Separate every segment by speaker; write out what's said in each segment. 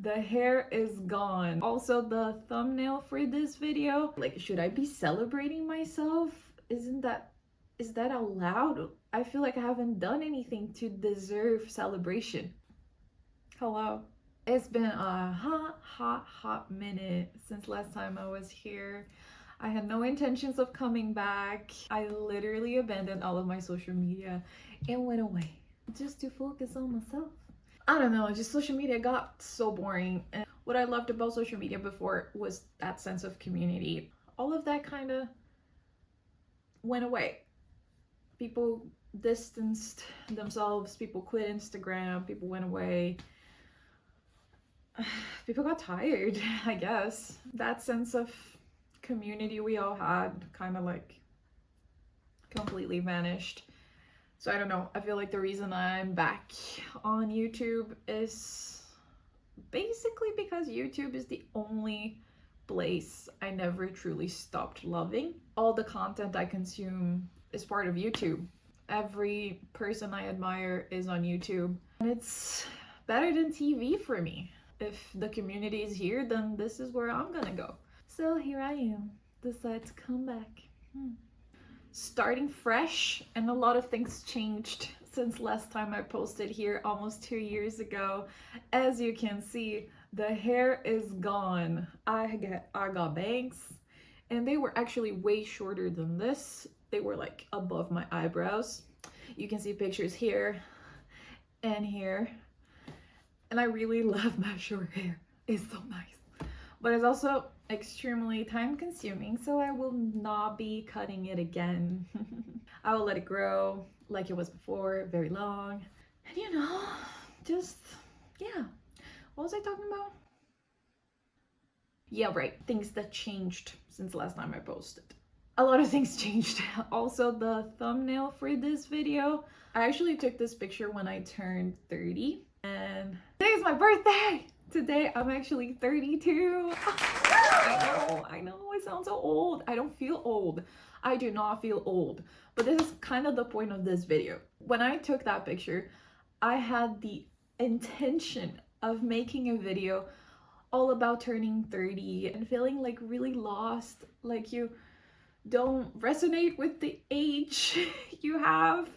Speaker 1: The hair is gone. Also, the thumbnail for this video, like, should I be celebrating myself? Is that allowed? I feel like I haven't done anything to deserve celebration. Hello. It's been a hot minute since last time I was here. I had no intentions of coming back. I literally abandoned all of my social media and went away just to focus on myself. I don't know, just social media got so boring. And what I loved about social media before was that sense of community. All of that kind of went away. People distanced themselves, people quit Instagram, people went away. People got tired, I guess. That sense of community we all had kind of like completely vanished. So I don't know, I feel like the reason I'm back on YouTube is basically because YouTube is the only place I never truly stopped loving. All the content I consume is part of YouTube. Every person I admire is on YouTube, and it's better than TV for me. If the community is here, then this is where I'm gonna go. So here I am, decide to come back. Starting fresh, and a lot of things changed since last time I posted here almost 2 years ago. As you can see, the hair is gone. I got bangs, and they were actually way shorter than this. They were like above my eyebrows. You can see pictures here and here. And I really love my short hair. It's so nice. But it's also extremely time consuming, so I will not be cutting it again. I will let it grow like it was before, very long. And you know, just, yeah. What was I talking about? Yeah, right. Things that changed since last time I posted. A lot of things changed. Also, the thumbnail for this video, I actually took this picture when I turned 30. And today is my birthday! Today I'm actually 32. I know, I sound so old. I don't feel old. I do not feel old. But this is kind of the point of this video. When I took that picture, I had the intention of making a video all about turning 30 and feeling like really lost, like you don't resonate with the age you have,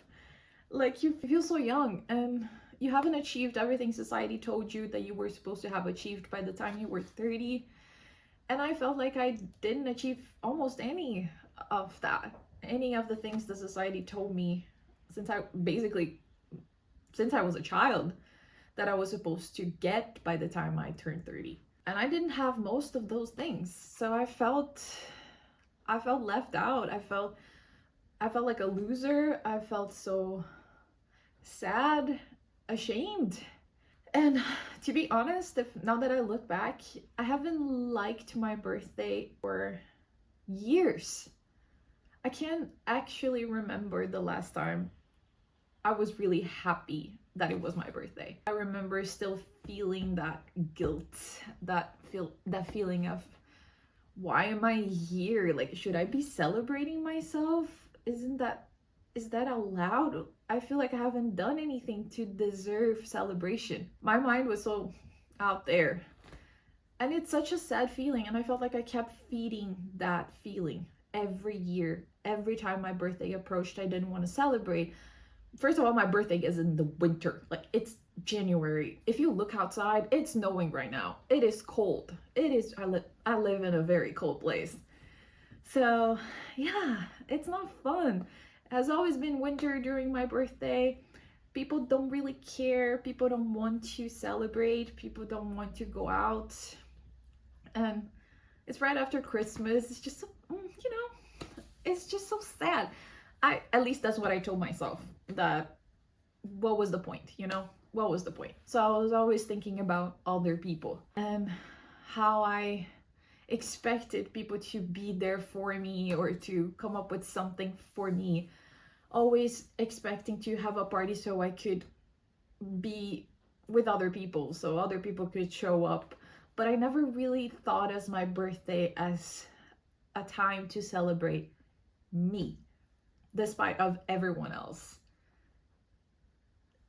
Speaker 1: like you feel so young and you haven't achieved everything society told you that you were supposed to have achieved by the time you were 30. And I felt like I didn't achieve almost any of that, any of the things the society told me since I was a child that I was supposed to get by the time I turned 30. And I didn't have most of those things. So I felt left out. I felt like a loser. I felt so sad, ashamed. And to be honest, now that I look back, I haven't liked my birthday for years. I can't actually remember the last time I was really happy that it was my birthday. I remember still feeling that guilt, that feeling of, why am I here? Like, should I be celebrating myself? Is that allowed? I feel like I haven't done anything to deserve celebration. My mind was so out there. And it's such a sad feeling, and I felt like I kept feeding that feeling every year. Every time my birthday approached, I didn't want to celebrate. First of all, my birthday is in the winter. Like, it's January. If you look outside, it's snowing right now. It is cold. I live in a very cold place. So yeah, it's not fun. It has always been winter during my birthday. People don't really care. People don't want to celebrate. People don't want to go out. And it's right after Christmas. It's just, it's just so sad. At least that's what I told myself, that what was the point, What was the point? So I was always thinking about other people and how I expected people to be there for me or to come up with something for me. Always expecting to have a party so I could be with other people, so other people could show up. But I never really thought as my birthday as a time to celebrate me, despite of everyone else.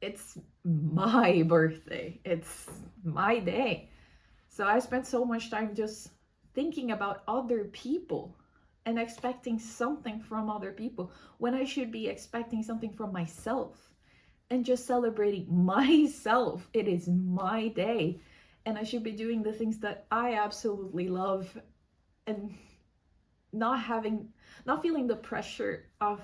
Speaker 1: It's my birthday. It's my day. So I spent so much time just thinking about other people and expecting something from other people when I should be expecting something from myself and just celebrating myself. It is my day, and I should be doing the things that I absolutely love, and not feeling the pressure of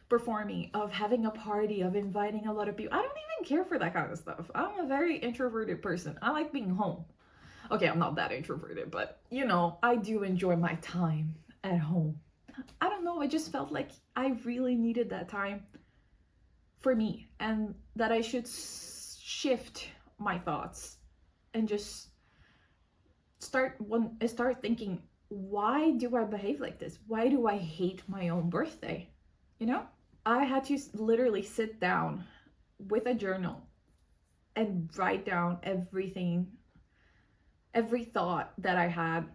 Speaker 1: performing, of having a party, of inviting a lot of people. I don't even care for that kind of stuff. I'm a very introverted person. I like being home. Okay, I'm not that introverted, but I do enjoy my time at home. I don't know, I just felt like I really needed that time for me, and that I should shift my thoughts and just start thinking, why do I behave like this? Why do I hate my own birthday? I had to literally sit down with a journal and write down everything, every thought that I had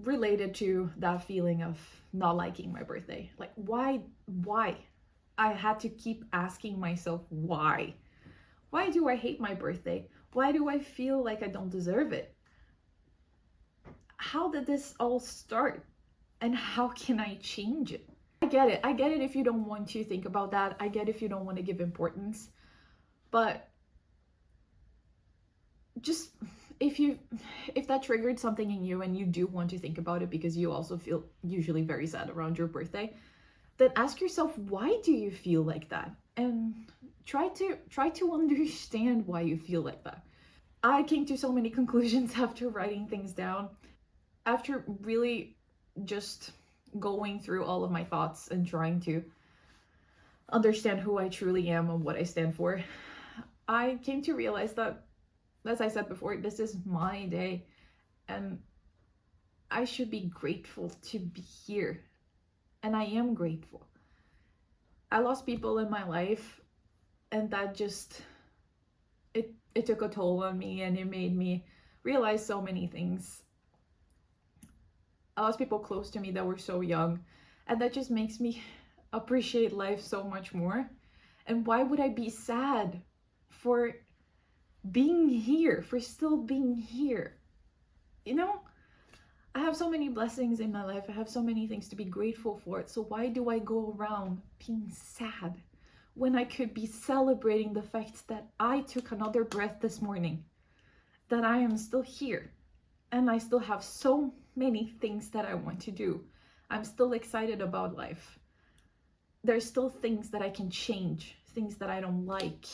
Speaker 1: related to that feeling of not liking my birthday. Like, why? I had to keep asking myself, why? Why do I hate my birthday? Why do I feel like I don't deserve it? How did this all start? And how can I change it? I get it if you don't want to think about that. I get if you don't want to give importance. But just if that triggered something in you and you do want to think about it because you also feel usually very sad around your birthday, then ask yourself, why do you feel like that? And try to understand why you feel like that. I came to so many conclusions after writing things down, after really just going through all of my thoughts and trying to understand who I truly am and what I stand for. I came to realize that, as I said before, this is my day, and I should be grateful to be here. And I am grateful. I lost people in my life, and that just, it took a toll on me, and it made me realize so many things. I lost people close to me that were so young, and that just makes me appreciate life so much more. And why would I be sad for being here, for still being here? I have so many blessings in my life. I have so many things to be grateful for. So why do I go around being sad when I could be celebrating the fact that I took another breath this morning, that I am still here, and I still have so many things that I want to do. I'm still excited about life. There's still things that I can change, things that I don't like.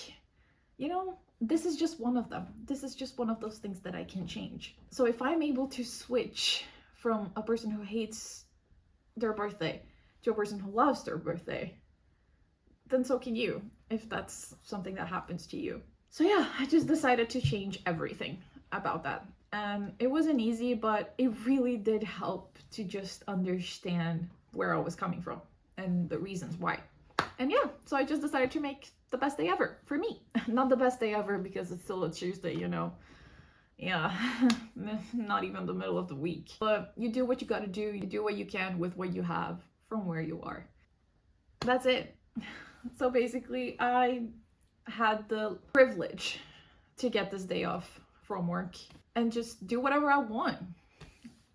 Speaker 1: This is just one of them. This is just one of those things that I can change. So if I'm able to switch from a person who hates their birthday to a person who loves their birthday, then so can you, if that's something that happens to you. So yeah, I just decided to change everything about that. And it wasn't easy, but it really did help to just understand where I was coming from and the reasons why. And yeah, so I just decided to make the best day ever for me. Not the best day ever because it's still a Tuesday, Yeah, not even the middle of the week. But you do what you gotta do. You do what you can with what you have from where you are. That's it. So basically, I had the privilege to get this day off from work and just do whatever I want.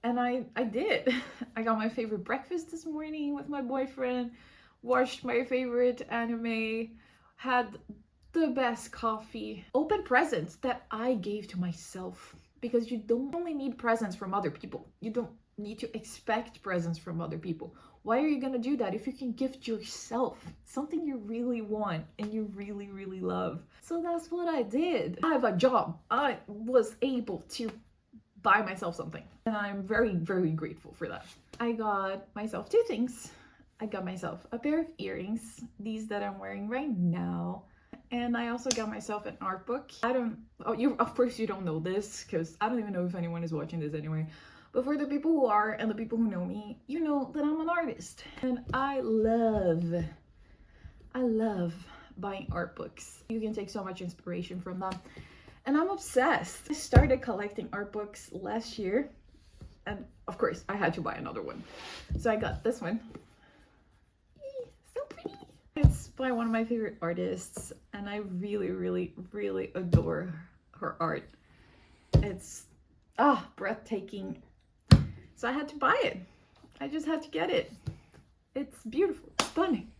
Speaker 1: And I did. I got my favorite breakfast this morning with my boyfriend, watched my favorite anime, had the best coffee, opened presents that I gave to myself, because you don't only need presents from other people. You don't need to expect presents from other people. Why are you gonna do that if you can gift yourself something you really want and you really, really love? So that's what I did. I have a job. I was able to buy myself something, and I'm very, very grateful for that. I got myself two things. I got myself a pair of earrings, these that I'm wearing right now, and I also got myself an art book. Of course you don't know this, because I don't even know if anyone is watching this anyway, but for the people who are and the people who know me, you know that I'm an artist, and I love buying art books. You can take so much inspiration from them, and I'm obsessed. I started collecting art books last year, and of course I had to buy another one, so I got this one. So pretty. It's by one of my favorite artists, and I really, really, really adore her art. breathtaking. So I had to buy it. I just had to get it. It's beautiful, stunning.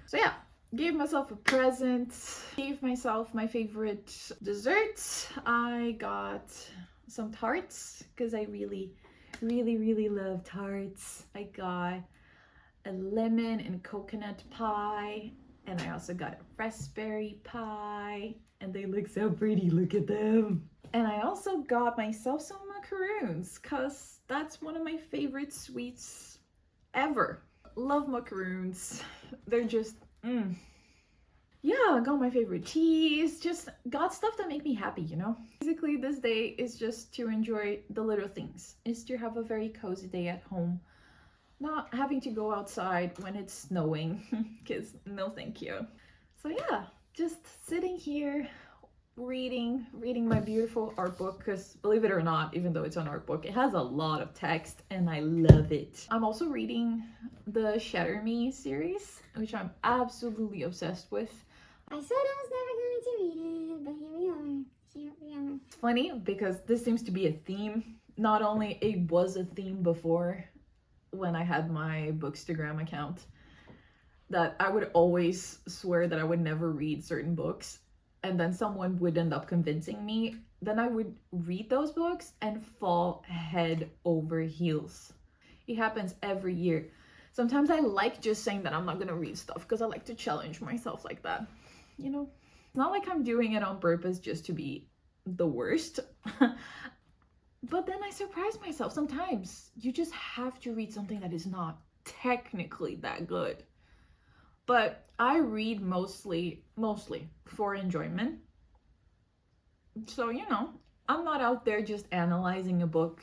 Speaker 1: So yeah, gave myself a present, gave myself my favorite desserts. I got some tarts because I really love tarts. I got a lemon and coconut pie, and I also got a raspberry pie, and they look so pretty, look at them. And I also got myself some macaroons because that's one of my favorite sweets ever. Love macaroons. They're just yeah, I got my favorite teas, just got stuff that make me happy, you know? Basically, this day is just to enjoy the little things. Is to have a very cozy day at home. Not having to go outside when it's snowing, because no thank you. So yeah, just sitting here, reading my beautiful art book, because believe it or not, even though it's an art book, it has a lot of text and I love it. I'm also reading the Shatter Me series, which I'm absolutely obsessed with.
Speaker 2: I said I was never going to read it, but here we are.
Speaker 1: It's funny because this seems to be a theme. Not only it was a theme before when I had my Bookstagram account, that I would always swear that I would never read certain books, and then someone would end up convincing me. Then I would read those books and fall head over heels. It happens every year. Sometimes I like just saying that I'm not gonna read stuff because I like to challenge myself like that. You know, it's not like I'm doing it on purpose just to be the worst. But then I surprise myself. Sometimes you just have to read something that is not technically that good. But I read mostly for enjoyment. So, you know, I'm not out there just analyzing a book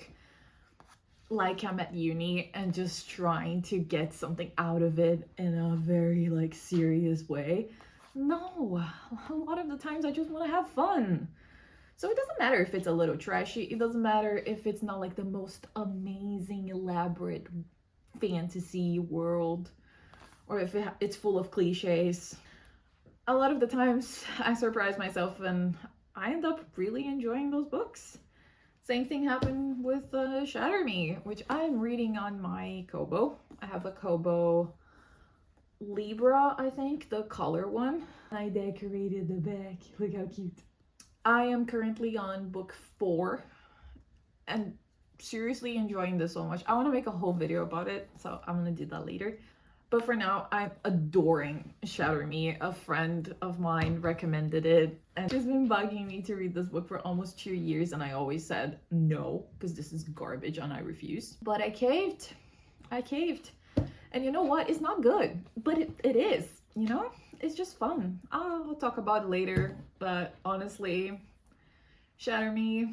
Speaker 1: like I'm at uni and just trying to get something out of it in a very like serious way. No, a lot of the times I just want to have fun. So it doesn't matter if it's a little trashy. It doesn't matter if it's not like the most amazing, elaborate fantasy world, or if it's full of cliches. A lot of the times I surprise myself and I end up really enjoying those books. Same thing happened with Shatter Me, which I'm reading on my Kobo. I have a Kobo Libra, I think, the color one. I decorated the back. Look how cute. I am currently on book 4 and seriously enjoying this so much. I want to make a whole video about it, so I'm gonna do that later. But for now, I'm adoring Shatter Me. A friend of mine recommended it and she's been bugging me to read this book for almost 2 years, and I always said no because this is garbage and I refused. But I caved. And you know what? It's not good, but it is, you know? It's just fun. I'll talk about it later, but honestly, Shatter Me,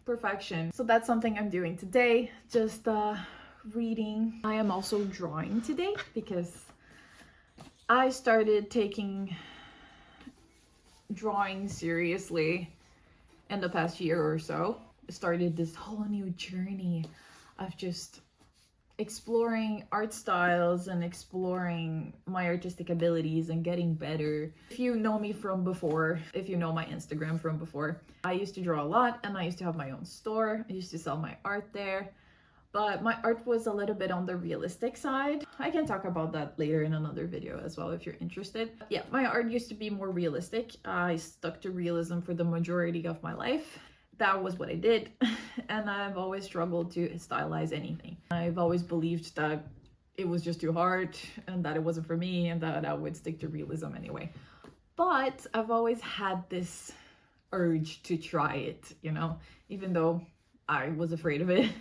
Speaker 1: perfection. So that's something I'm doing today, just reading. I am also drawing today because I started taking drawing seriously in the past year or so. Started this whole new journey of just exploring art styles and exploring my artistic abilities and getting better. If you know me from before, if you know my Instagram from before, I used to draw a lot and I used to have my own store. I used to sell my art there, but my art was a little bit on the realistic side. I can talk about that later in another video as well if you're interested. Yeah, my art used to be more realistic. I stuck to realism for the majority of my life. That was what I did, and I've always struggled to stylize anything. I've always believed that it was just too hard and that it wasn't for me and that I would stick to realism anyway. But I've always had this urge to try it, you know, even though I was afraid of it.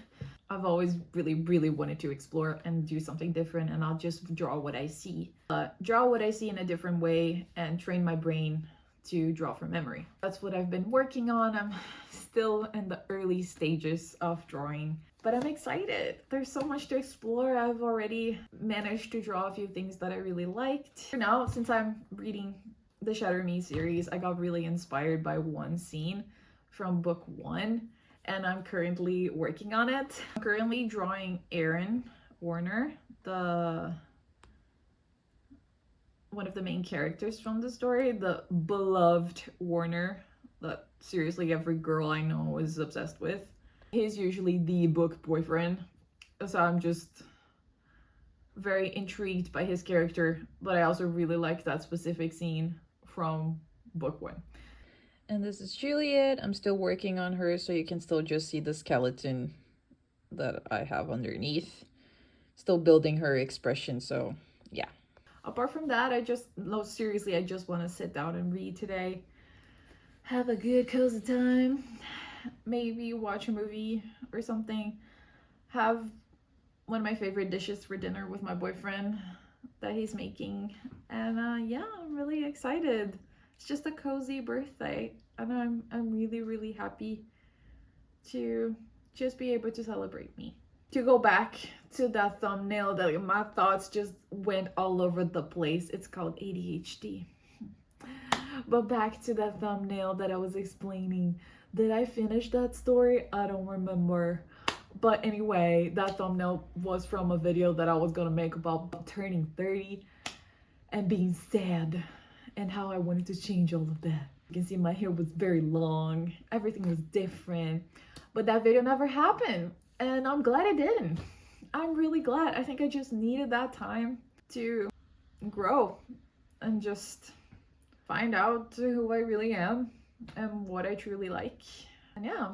Speaker 1: I've always really wanted to explore and do something different, and I'll just draw what I see. Draw what I see in a different way and train my brain to draw from memory. That's what I've been working on. I'm still in the early stages of drawing, but I'm excited. There's so much to explore. I've already managed to draw a few things that I really liked. For now, since I'm reading the Shatter Me series, I got really inspired by one scene from book 1, and I'm currently working on it. I'm currently drawing Aaron Warner, one of the main characters from the story, the beloved Warner that seriously every girl I know is obsessed with. He's usually the book boyfriend, so I'm just very intrigued by his character, but I also really like that specific scene from book one. And this is Juliet. I'm still working on her, so you can still just see the skeleton that I have underneath. Still building her expression, so yeah. Apart from that, no, seriously, I just want to sit down and read today. Have a good cozy time. Maybe watch a movie or something. Have one of my favorite dishes for dinner with my boyfriend that he's making. And yeah, I'm really excited. It's just a cozy birthday, and I'm really, really happy to just be able to celebrate me. To go back to that thumbnail, that my thoughts just went all over the place. It's called ADHD. But back to that thumbnail that I was explaining. Did I finish that story? I don't remember. But anyway, that thumbnail was from a video that I was gonna make about turning 30 and being sad and how I wanted to change all of that. You can see my hair was very long, everything was different, but that video never happened, and I'm glad it didn't. I'm really glad. I think I just needed that time to grow and just find out who I really am and what I truly like. And yeah,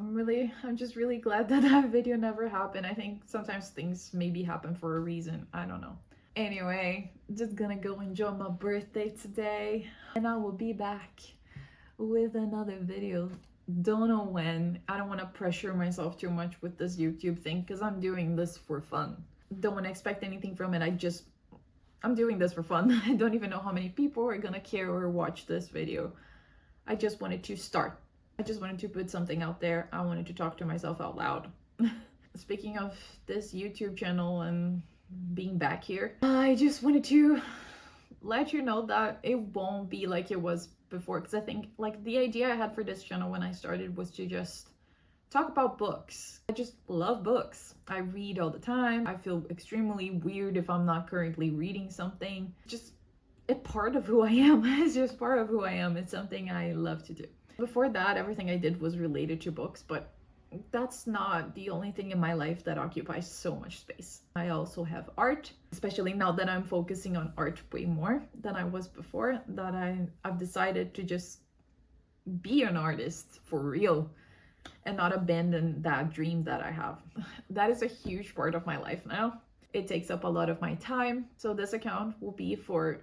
Speaker 1: I'm just really glad that that video never happened. I think sometimes things maybe happen for a reason. I don't know. Anyway, just gonna go enjoy my birthday today, and I will be back with another video. Don't know when. I don't want to pressure myself too much with this YouTube thing because I'm doing this for fun. Don't want to expect anything from it. I'm doing this for fun. I don't even know how many people are gonna care or watch this video. I just wanted to start. I just wanted to put something out there. I wanted to talk to myself out loud. Speaking of this YouTube channel and being back here, I just wanted to let you know that it won't be like it was before, because I think like the idea I had for this channel when I started was to just talk about books. I just love books. I read all the time. I feel extremely weird if I'm not currently reading something. Just a part of who I am. It's just part of who I am. It's something I love to do. Before that, everything I did was related to books, but that's not the only thing in my life that occupies so much space. I also have art, especially now that I'm focusing on art way more than I was before, that I've decided to just be an artist for real and not abandon that dream that I have. That is a huge part of my life now. It takes up a lot of my time. So this account will be for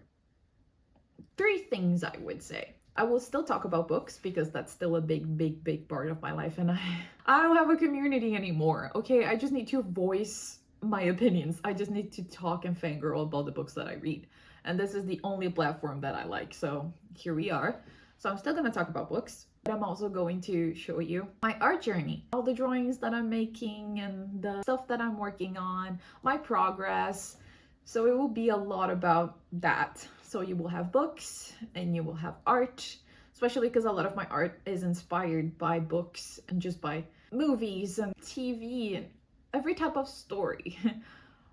Speaker 1: 3 things, I would say. I will still talk about books because that's still a big part of my life, and I don't have a community anymore, okay? I just need to voice my opinions. I just need to talk and fangirl about the books that I read. And this is the only platform that I like, so here we are. So I'm still gonna talk about books, but I'm also going to show you my art journey. All the drawings that I'm making and the stuff that I'm working on, my progress. So it will be a lot about that. So you will have books and you will have art, especially because a lot of my art is inspired by books and just by movies and TV and every type of story.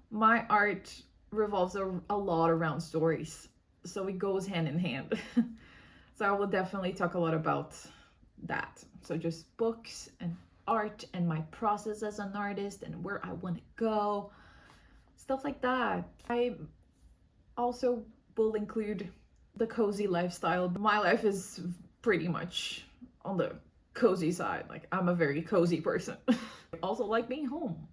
Speaker 1: My art revolves a lot around stories, so it goes hand in hand. So I will definitely talk a lot about that. So just books and art and my process as an artist and where I want to go, stuff like that. I also will include the cozy lifestyle. My life is pretty much on the cozy side. Like, I'm a very cozy person. I also like being home.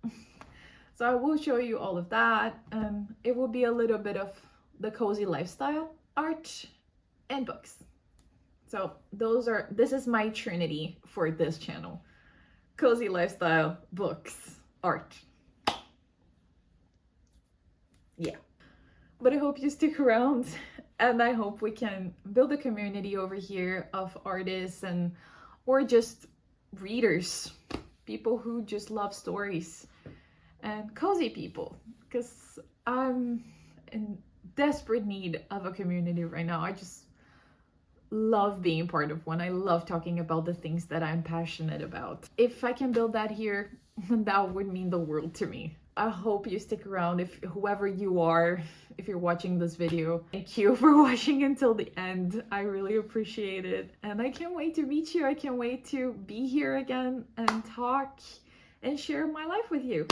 Speaker 1: So I will show you all of that, and it will be a little bit of the cozy lifestyle, art, and books. So this is my trinity for this channel. Cozy lifestyle, books, art. Yeah. But I hope you stick around, and I hope we can build a community over here of artists or just readers, people who just love stories, and cozy people, because I'm in desperate need of a community right now. I just love being part of one. I love talking about the things that I'm passionate about. If I can build that here, that would mean the world to me. I hope you stick around, if whoever you are, if you're watching this video. Thank you for watching until the end. I really appreciate it. And I can't wait to meet you. I can't wait to be here again and talk and share my life with you.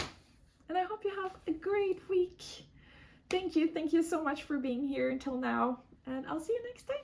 Speaker 1: And I hope you have a great week. Thank you so much for being here until now, and I'll see you next time.